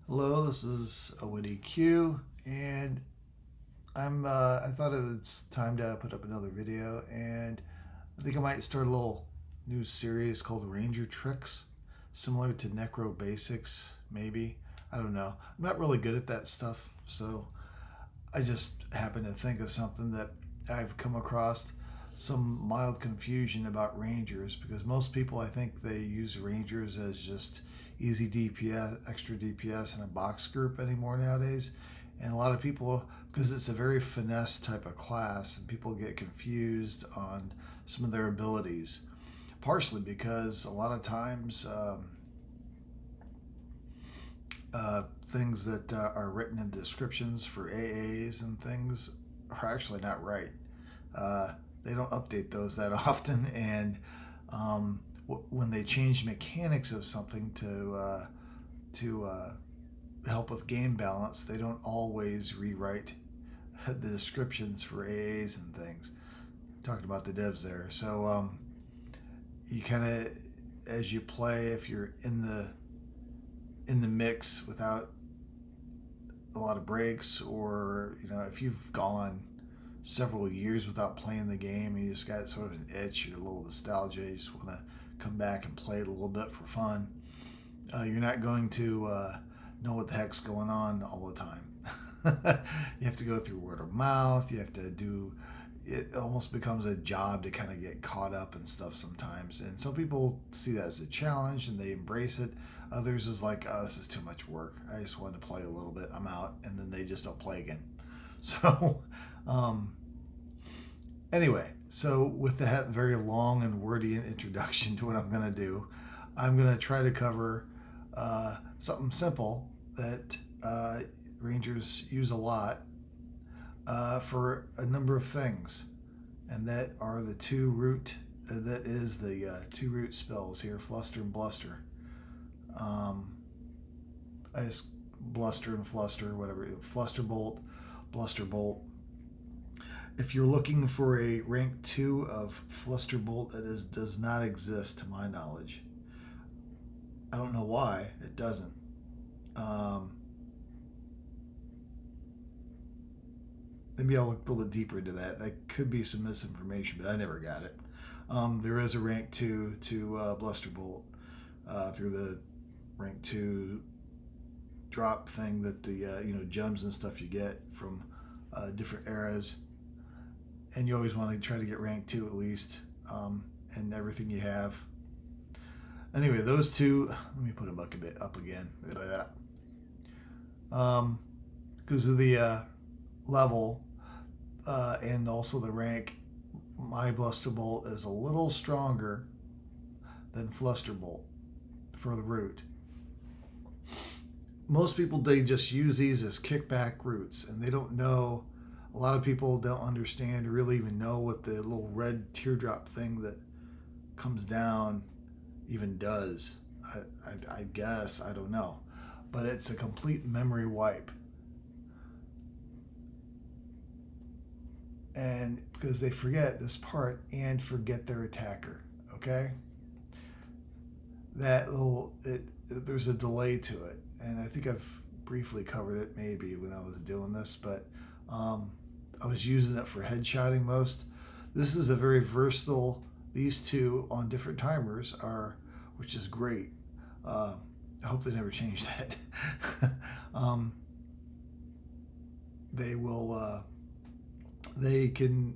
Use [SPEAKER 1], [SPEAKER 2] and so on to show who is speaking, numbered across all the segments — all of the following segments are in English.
[SPEAKER 1] Hello, this is a Witty Q, and I thought it was time to put up another video, and I think I might start a little new series called Ranger Tricks, similar to Necro Basics, maybe. I don't know. I'm not really good at that stuff, so I just happened to think of something that I've come across some mild confusion about Rangers because most people, I think, they use Rangers as just easy DPS, extra DPS in a box group anymore nowadays. And a lot of people, because it's a very finesse type of class, and people get confused on some of their abilities. Partially because a lot of times things that are written in descriptions for AAs and things are actually not right. Uh, they don't update those that often, and when they change mechanics of something to help with game balance, they don't always rewrite the descriptions for AAs and things. Talking about the devs there, so you kind of, as you play, if you're in the mix without a lot of breaks, or if you've gone several years without playing the game and you just got sort of an itch, you're a little nostalgia, you just want to come back and play it a little bit for fun, you're not going to know what the heck's going on all the time. You have to go through word of mouth. You have to do it. Almost becomes a job to kind of get caught up and stuff sometimes, and some people see that as a challenge and they embrace it. Others is like, oh, this is too much work, I just wanted to play a little bit, I'm out, and then they just don't play again. So um, anyway, so with that very long and wordy introduction to what I'm going to do, I'm going to try to cover something simple that Rangers use a lot for a number of things, and that are the two root spells here, Fluster and Bluster. I just Bluster and Fluster, whatever, Flusterbolt, Blusterbolt. If you're looking for a rank 2 of Flusterbolt, does not exist to my knowledge. I don't know why it doesn't. Um, Maybe I'll look a little bit deeper into that. That could be some misinformation, but I never got it. There is a rank 2 to Blusterbolt through the rank 2 drop thing that the gems and stuff you get from different eras, and you always want to try to get rank 2 at least, and everything you have. Anyway, those two, let me put them a bit up again. Because of the level and also the rank, my Blusterbolt is a little stronger than Flusterbolt for the root. Most people, they just use these as kickback roots, and they don't know. A lot of people don't understand or really even know what the little red teardrop thing that comes down even does. I guess, I don't know, but it's a complete memory wipe. And because they forget this part and forget their attacker, okay? There's a delay to it, and I think I've briefly covered it maybe when I was doing this, but I was using it for headshotting most. This is a very versatile. These two on different timers are, which is great. I hope they never change that. um, they will. They can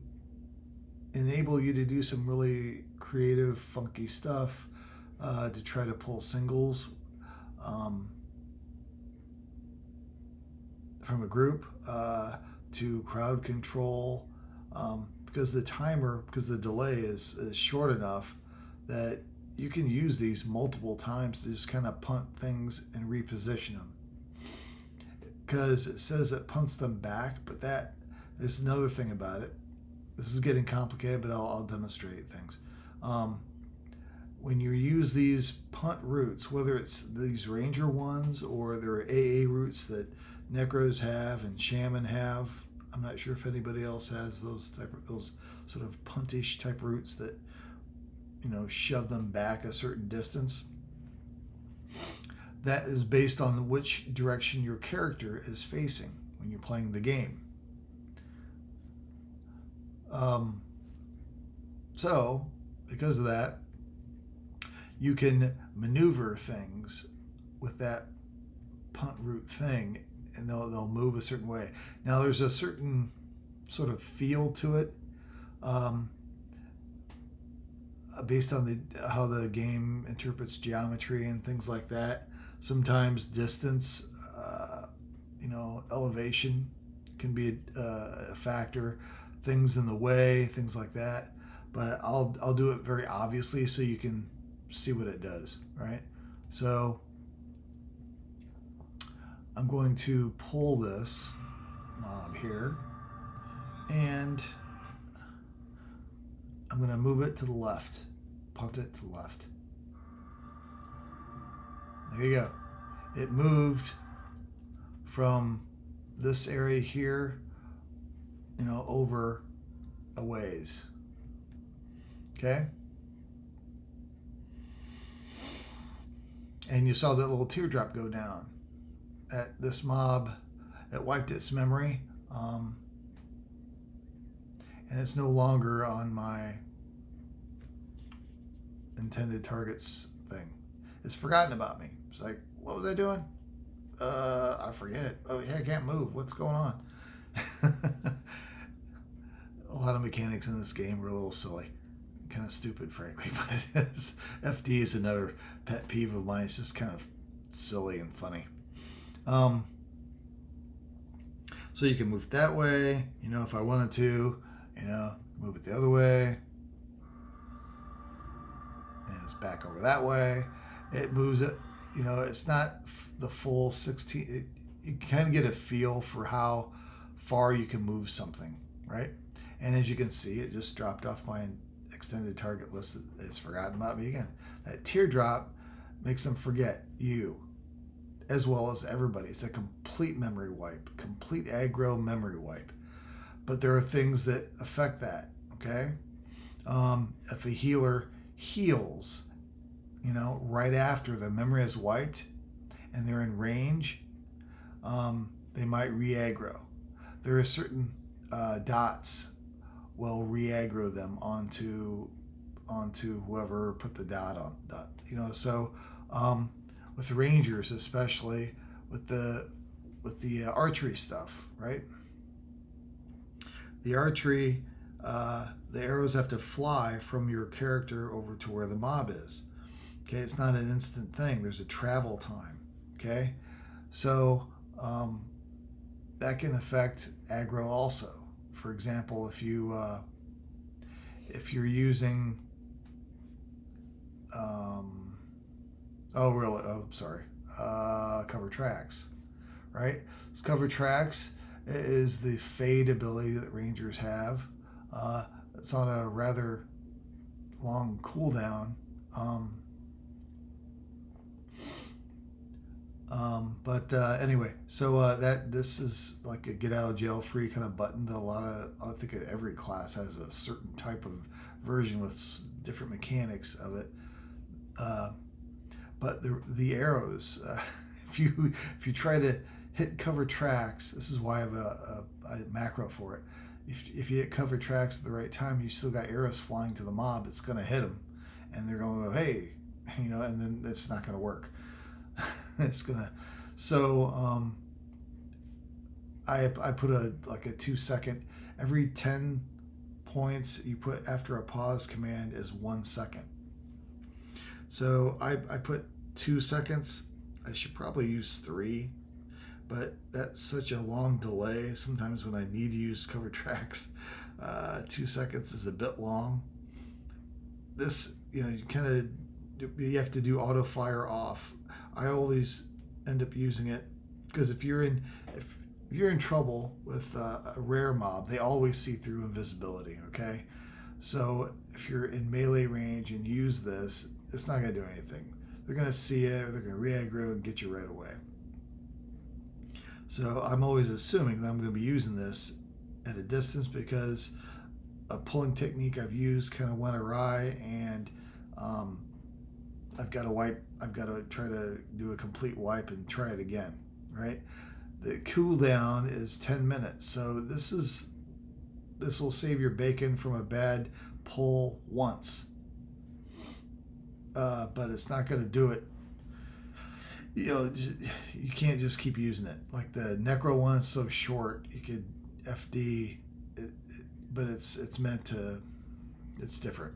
[SPEAKER 1] enable you to do some really creative, funky stuff to try to pull singles from a group, to crowd control, because the delay is short enough that you can use these multiple times to just kind of punt things and reposition them. Because it says it punts them back, but there's another thing about it. This is getting complicated, but I'll demonstrate things. When you use these punt roots, whether it's these Ranger ones or there are AA roots that Necros have and Shaman have, I'm not sure if anybody else has those sort of puntish type roots that shove them back a certain distance. that is based on which direction your character is facing when you're playing the game. So, because of that, you can maneuver things with that punt root thing, and they'll move a certain way. Now, there's a certain sort of feel to it, based on how the game interprets geometry and things like that. Sometimes distance, elevation can be a factor. Things in the way, things like that. But I'll do it very obviously so you can see what it does, right? So I'm going to pull this knob here, and I'm going to move it to the left, punt it to the left. There you go. It moved from this area here, over a ways. Okay? And you saw that little teardrop go down. At this mob, it wiped its memory, and it's no longer on my intended targets thing. It's forgotten about me. It's like, what was I doing? I forget. Oh, yeah, I can't move. What's going on? A lot of mechanics in this game were a little silly. Kind of stupid, frankly, but FD is another pet peeve of mine. It's just kind of silly and funny. So you can move it that way, if I wanted to, move it the other way. And it's back over that way. It moves it, it's not the full 16. You kind of get a feel for how far you can move something, right? And as you can see, it just dropped off my extended target list. It's forgotten about me again. That teardrop makes them forget you, as well as everybody. It's a complete memory wipe, complete aggro memory wipe. But there are things that affect that, okay? If a healer heals, right after the memory is wiped and they're in range, they might re-aggro. There are certain dots will re-aggro them onto whoever put the dot on. So with rangers, especially with the archery stuff, right? The archery, the arrows have to fly from your character over to where the mob is. Okay, it's not an instant thing. There's a travel time. Okay, so that can affect aggro also. For example, if you're using cover tracks, right? So cover tracks is the fade ability that rangers have. It's on a rather long cooldown. Anyway, so this is like a get out of jail free kind of button that I think every class has a certain type of version with different mechanics of it. But the arrows, if you try to hit cover tracks, this is why I have a macro for it. If you hit cover tracks at the right time, you still got arrows flying to the mob. It's going to hit them, and they're going to go, hey, and then it's not going to work. It's gonna. So I put a 2 second. Every 10 points you put after a pause command is 1 second. So I put 2 seconds. I should probably use 3, but that's such a long delay. Sometimes when I need to use cover tracks, 2 seconds is a bit long. This, you have to do auto fire off. I always end up using it because if you're in trouble with a rare mob, they always see through invisibility. Okay, so if you're in melee range and use this, it's not going to do anything. They're going to see it, or they're going to re-aggro and get you right away. So I'm always assuming that I'm going to be using this at a distance because a pulling technique I've used kind of went awry, and I've got to wipe. I've got to try to do a complete wipe and try it again, right? The cooldown is 10 minutes, so this will save your bacon from a bad pull once, but it's not going to do it. You can't just keep using it. Like the Necro one is so short, you could FD, but it's meant to. It's different.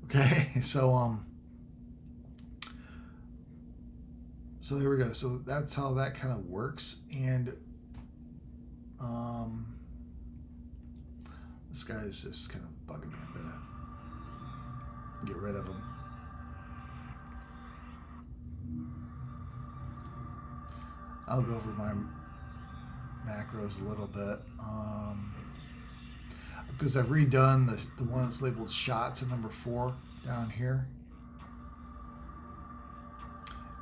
[SPEAKER 1] Okay, so so there we go. So that's how that kind of works, and this guy is just kind of bugging me. I'm gonna get rid of him. I'll go over my macros a little bit because I've redone the one that's labeled shots at number 4 down here.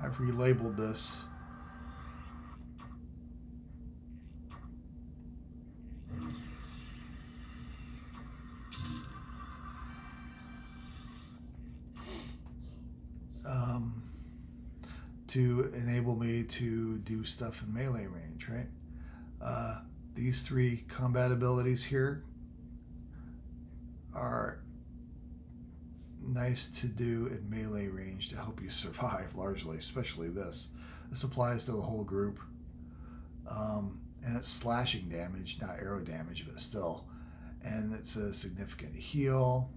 [SPEAKER 1] I've relabeled this. To enable me to do stuff in melee range, right? These 3 combat abilities here are nice to do in melee range to help you survive largely, especially this. This applies to the whole group. And it's slashing damage, not arrow damage, but still. And it's a significant heal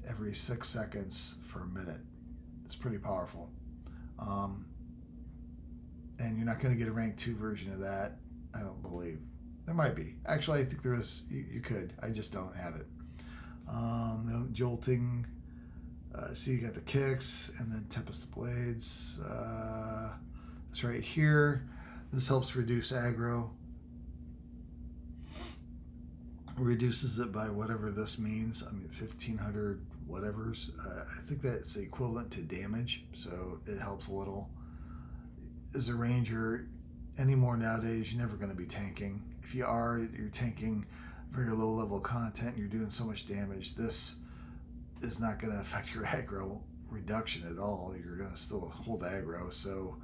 [SPEAKER 1] every 6 seconds for a minute. It's pretty powerful. And you're not going to get a rank 2 version of that, I don't believe. There might be. Actually, I think there is. You could. I just don't have it. The jolting. See, you got the kicks and then Tempest of Blades. It's right here. This helps reduce aggro. Reduces it by whatever this means. I mean, 1500 whatevers. I think that's equivalent to damage, so it helps a little. As a ranger, anymore nowadays, you're never going to be tanking. If you are, you're tanking very low level content and you're doing so much damage. This is not going to affect your aggro reduction at all. You're going to still hold aggro, so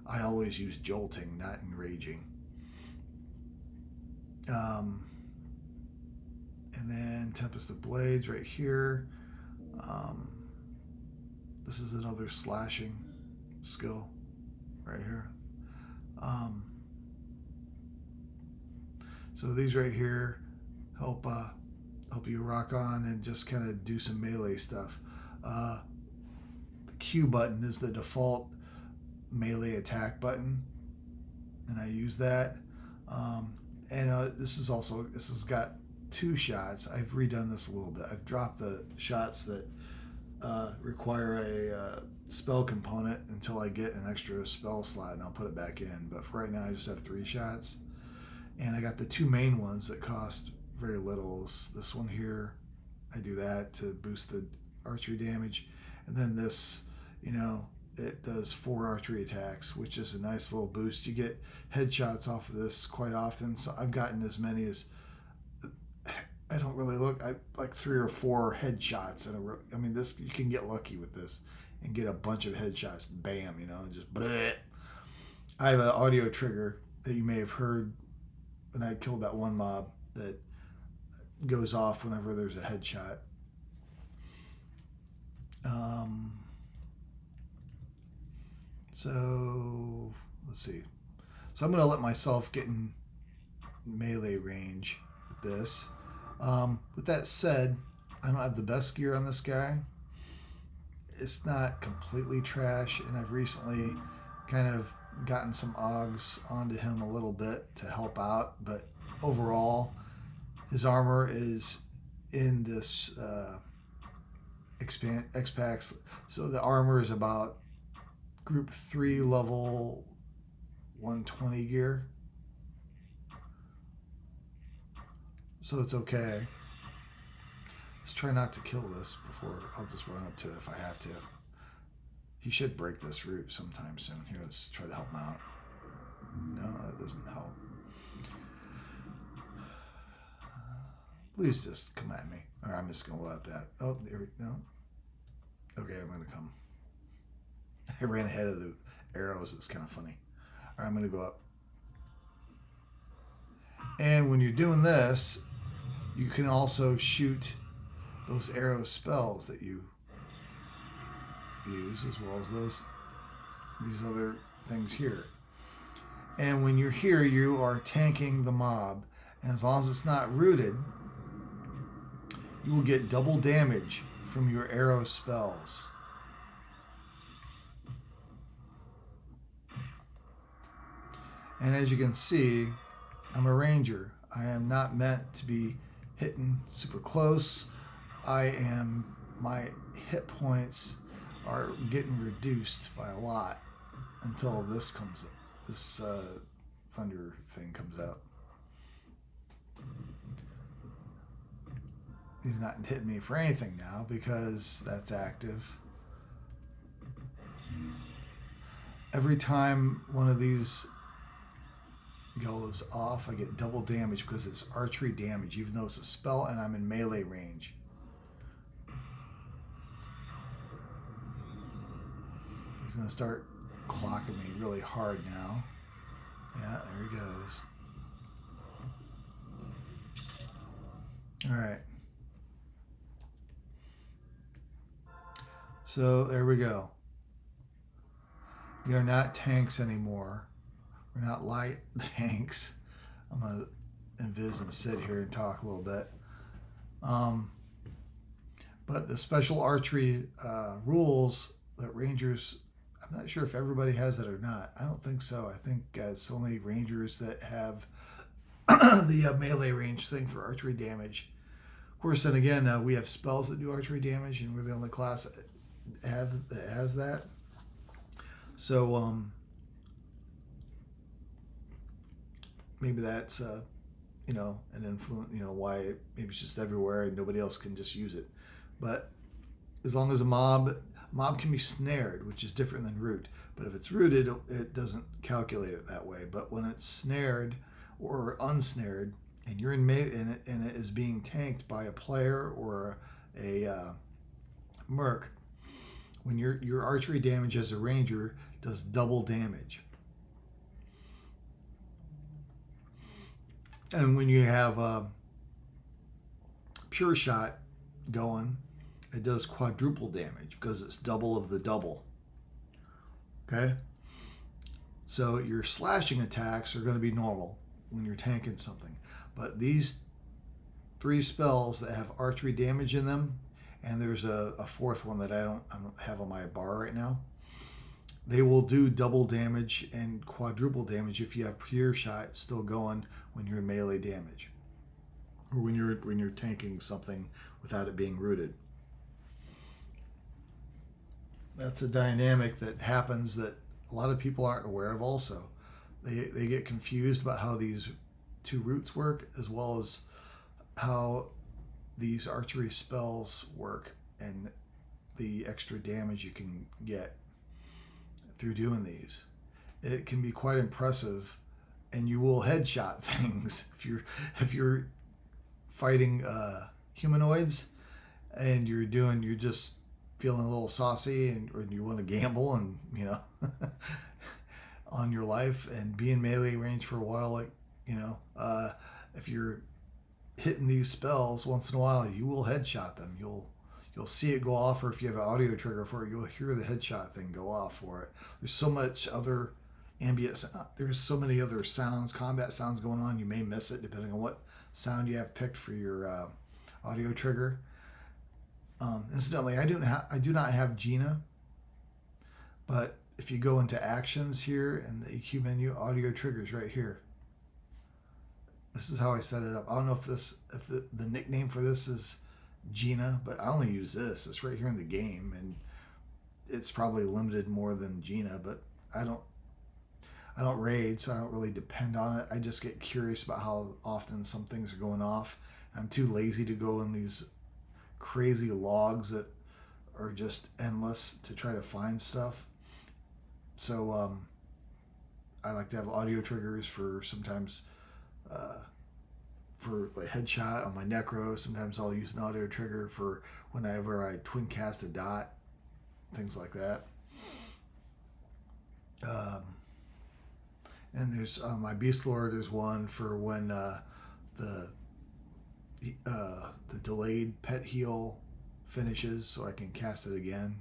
[SPEAKER 1] I always use jolting, not enraging. And then Tempest of Blades right here. This is another slashing skill right here. So these right here help you rock on and just kind of do some melee stuff. The Q button is the default melee attack button, and I use that. This has got 2 shots. I've redone this a little bit. I've dropped the shots that require a spell component until I get an extra spell slot, and I'll put it back in. But for right now, I just have 3 shots. And I got the 2 main ones that cost very little. This one here, I do that to boost the archery damage. And then this, it does 4 archery attacks, which is a nice little boost. You get headshots off of this quite often. So I've gotten as many as, I don't really look, I like 3 or 4 headshots in a row. I mean, this, you can get lucky with this and get a bunch of headshots. Bam, just bleh. I have an audio trigger that you may have heard when I killed that one mob that goes off whenever there's a headshot. So let's see. So I'm going to let myself get in melee range with this. With that said, I don't have the best gear on this guy. It's not completely trash, and I've recently kind of gotten some Augs onto him a little bit to help out, but overall his armor is in this X-Packs, so the armor is about group 3 level 120 gear, so it's okay. Let's try not to kill this before. I'll just run up to it if I have to. He should break this root sometime soon. Here, let's try to help him out. No, that doesn't help. Please just come at me. Or I'm just going to let that. Oh, there we go. Okay, I'm going to come. I ran ahead of the arrows. It's kind of funny. All right, I'm going to go up. And when you're doing this, you can also shoot those arrow spells that you use, as well as these other things here. And when you're here, you are tanking the mob. And as long as it's not rooted, you will get double damage from your arrow spells. And as you can see, I'm a ranger. I am not meant to be hitting super close. My hit points are getting reduced by a lot until this comes up. This thunder thing comes out. He's not hitting me for anything now because that's active. Every time one of these goes off, I get double damage because it's archery damage, even though it's a spell and I'm in melee range. He's going to start clocking me really hard now. Yeah, there he goes. All right. So there we go. We are not tanks anymore. We're not light tanks. I'm going to invis and sit here and talk a little bit. But the special archery rules that Rangers, I'm not sure if everybody has it or not. I don't think so. I think it's only Rangers that have the melee range thing for archery damage. Of course, then again, we have spells that do archery damage, and we're the only class that has that. So maybe that's an influence. Why maybe it's just everywhere and nobody else can just use it. But as long as a mob can be snared, which is different than root. But if it's rooted, it doesn't calculate it that way. But when it's snared or unsnared, and you're in and it is being tanked by a player or a merc, when your archery damage as a ranger does double damage. And when you have pure shot going, it does quadruple damage because it's double of the double. Okay? So your slashing attacks are going to be normal when you're tanking something. But these 3 spells that have archery damage in them, and there's a fourth one that I don't have on my bar right now, they will do double damage and quadruple damage if you have pure shot still going when you're in melee damage, or when you're tanking something without it being rooted. That's a dynamic that happens that a lot of people aren't aware of also. They get confused about how these 2 roots work, as well as how these archery spells work and the extra damage you can get through doing these. It can be quite impressive, and you will headshot things if you're fighting humanoids and you're just feeling a little saucy and you want to gamble and on your life and be in melee range for a while, if you're hitting these spells once in a while, you will headshot them. You'll see it go off, or if you have an audio trigger for it, you'll hear the headshot thing go off for it. There's so much other there's so many other sounds, combat sounds going on. You may miss it depending on what sound you have picked for your audio trigger. Incidentally, I do not have Gina, but if you go into actions here in the EQ menu, audio triggers right here. This is how I set it up. I don't know if the nickname for this is Gina, but I only use this. It's right here in the game, and it's probably limited more than Gina, but I don't raid, so I don't really depend on it. I just get curious about how often some things are going off. I'm too lazy to go in these crazy logs that are just endless to try to find stuff. So I like to have audio triggers for sometimes for like headshot on my necro. Sometimes I'll use an audio trigger for whenever I twin cast a dot, things like that. Um, and there's my Beast Lord. There's one for when the the delayed pet heal finishes, so I can cast it again.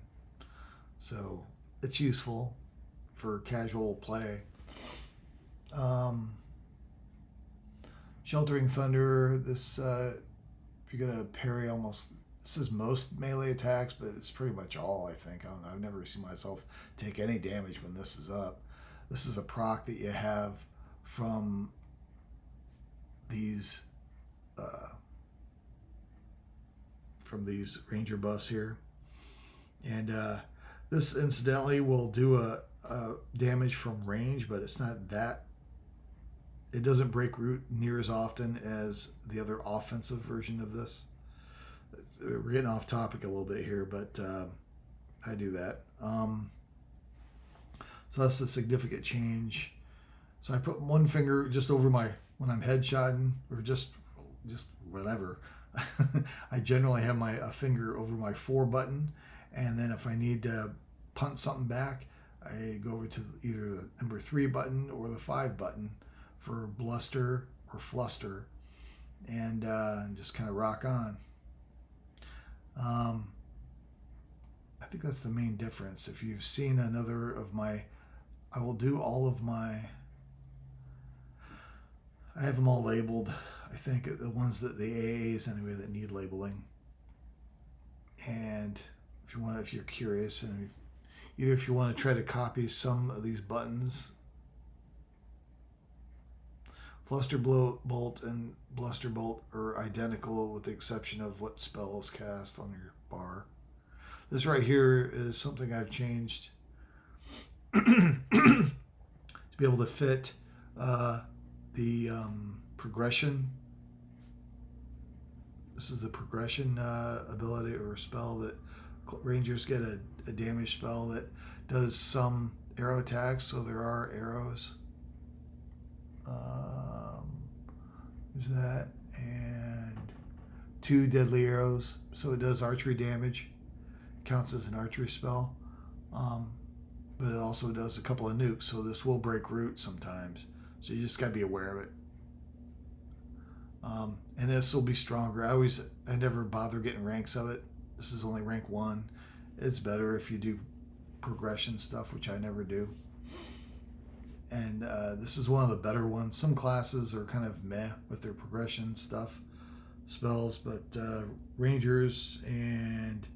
[SPEAKER 1] So it's useful for casual play. Um, Sheltering Thunder. This you're gonna parry almost. This is most melee attacks, but it's pretty much all. I think. I don't know. I've never seen myself take any damage when this is up. This is a proc that you have from these ranger buffs here, and this incidentally will do a damage from range, but it's not that. It doesn't break root near as often as the other offensive version of this. We're getting off topic a little bit here, but I do that. So that's a significant change. So I put one finger just over my, when I'm headshotting, or just whatever. I generally have a finger over my 4 button, and then if I need to punt something back, I go over to either the number 3 button or the 5 button for bluster or fluster, and just kind of rock on. I think that's the main difference. If you've seen another of my, I will do all of my, I have them all labeled. I think the ones that the AAs anyway that need labeling. And if you're curious, and either if you want to try to copy some of these buttons, Flusterbolt and Blusterbolt are identical with the exception of what spell is cast on your bar. This right here is something I've changed to be able to fit the progression. This is the progression ability or spell that Rangers get a damage spell that does some arrow attacks, so there are arrows. There's that, and 2 deadly arrows, so it does archery damage. Counts as an archery spell, but it also does a couple of nukes, so this will break root sometimes, so you just got to be aware of it. And this will be stronger. I never bother getting ranks of it. This is only rank 1. It's better if you do progression stuff, which I never do. And this is one of the better ones. Some classes are kind of meh with their progression spells, but Rangers and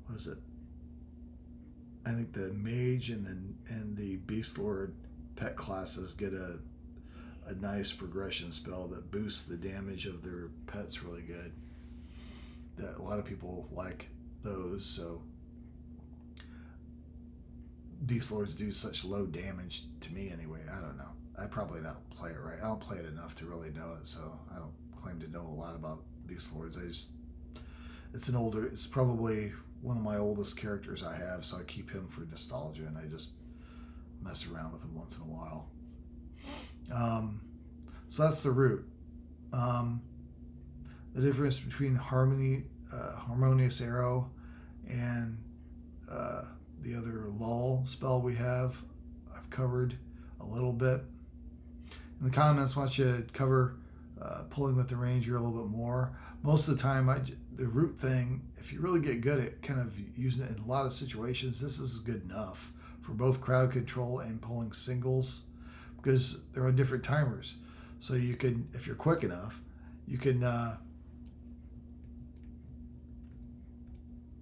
[SPEAKER 1] what is it? I think the Mage and the Beast Lord pet classes get a nice progression spell that boosts the damage of their pets really good. That a lot of people like those, so Beast Lords do such low damage to me anyway. I don't know. I probably don't play it right. I don't play it enough to really know it, so I don't claim to know a lot about Beast Lords. It's probably one of my oldest characters I have, so I keep him for nostalgia, and I just mess around with him once in a while. So that's the root. The difference between Harmonious Arrow and the other lull spell we have, I've covered a little bit. In the comments, why don't you cover pulling with the Ranger a little bit more. Most of the time, the root thing, if you really get good at kind of using it in a lot of situations, this is good enough for both crowd control and pulling singles, because they're on different timers. So you can, if you're quick enough, you can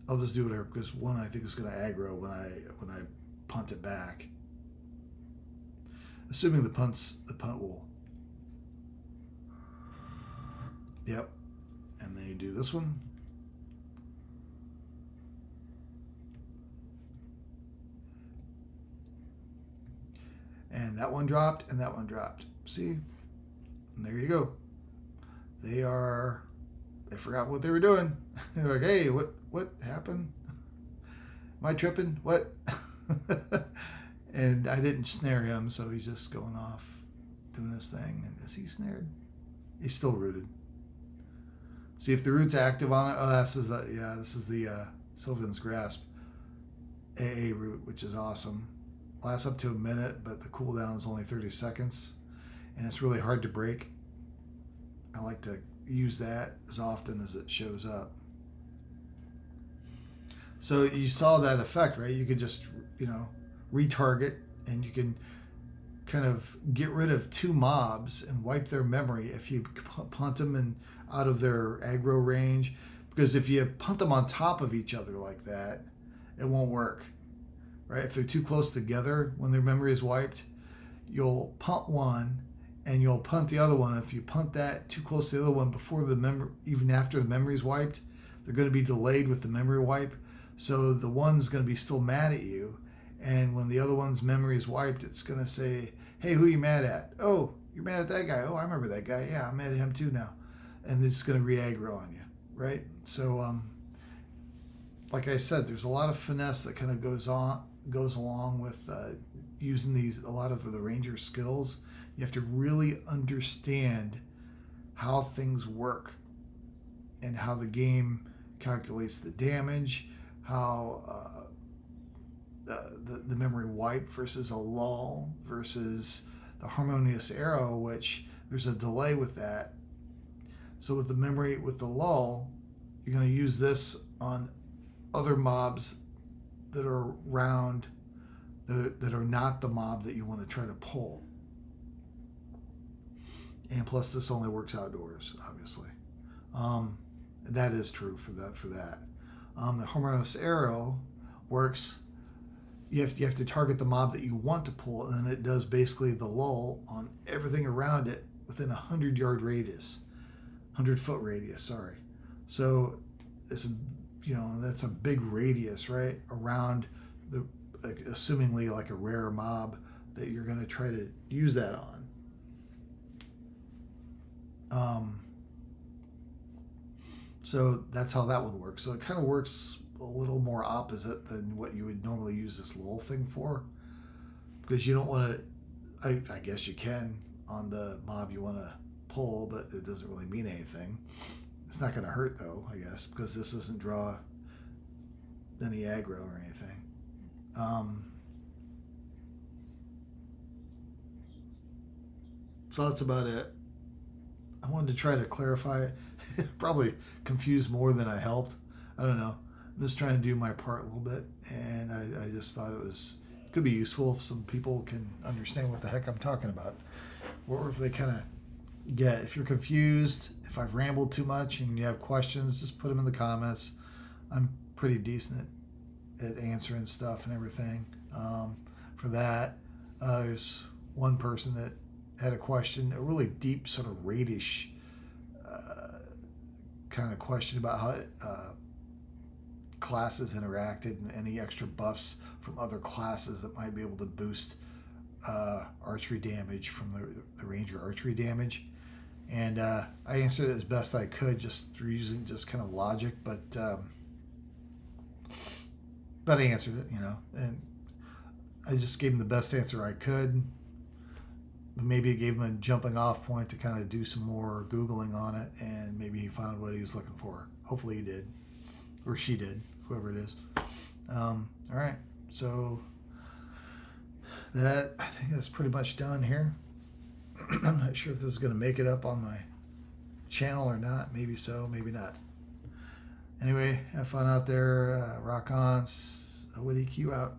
[SPEAKER 1] I'll just do whatever, because one I think is going to aggro when I punt it back. Assuming the punt will. Yep. And then you do this one. And that one dropped, and that one dropped. See? And there you go. They forgot what they were doing. They're like, hey, what happened? Am I tripping? What? And I didn't snare him, so he's just going off doing his thing. And is he snared? He's still rooted. See if the root's active on it. Oh, this is the Sylvan's Grasp AA root, which is awesome. lasts up to a minute, but the cooldown is only 30 seconds, and it's really hard to break. I like to use that as often as it shows up. So you saw that effect, right? You could just, retarget, and you can kind of get rid of two mobs and wipe their memory if you punt them and out of their aggro range. Because if you punt them on top of each other like that, it won't work, right? If they're too close together when their memory is wiped, you'll punt one and you'll punt the other one. If you punt that too close to the other one before even after the memory is wiped, they're going to be delayed with the memory wipe. So the one's going to be still mad at you. And when the other one's memory is wiped, it's going to say, hey, who are you mad at? Oh, you're mad at that guy. Oh, I remember that guy. Yeah, I'm mad at him too now. And it's going to re-aggro on you, right? So, like I said, there's a lot of finesse that kind of goes along with using a lot of the ranger skills. You have to really understand how things work and how the game calculates the damage, how the memory wipe versus a lull versus the harmonious arrow, which there's a delay with that. So with the lull, you're going to use this on other mobs that are around that are not the mob that you want to try to pull. And plus, this only works outdoors, obviously. That is true for that. The harmonious arrow works. You have to target the mob that you want to pull, and then it does basically the lull on everything around it within 100-yard radius, 100-foot radius. Sorry. So it's that's a big radius, right, around assumingly like a rare mob that you're going to try to use that on. So that's how that one works. So it kind of works a little more opposite than what you would normally use this lull thing for, because you don't want to, I guess you can on the mob you want to pull, but it doesn't really mean anything. It's not going to hurt though, I guess, because this doesn't draw any aggro or anything. So that's about it. I wanted to try to clarify it. Probably confused more than I helped. I don't know. I'm just trying to do my part a little bit, and I just thought it could be useful if some people can understand what the heck I'm talking about, or if they kind of get. If you're confused, if I've rambled too much and you have questions, just put them in the comments. I'm pretty decent at answering stuff and everything. For that, there's one person that had a question, a really deep sort of raidish kind of question about how classes interacted and any extra buffs from other classes that might be able to boost archery damage from the ranger archery damage. And I answered it as best I could, just through using just kind of logic, but I answered it, and I just gave him the best answer I could. Maybe it gave him a jumping off point to kind of do some more Googling on it, and maybe he found what he was looking for. Hopefully he did, or she did, whoever it is. All right, so I think that's pretty much done here. I'm not sure if this is going to make it up on my channel or not. Maybe so, maybe not. Anyway, have fun out there. Rock on. WDQ out.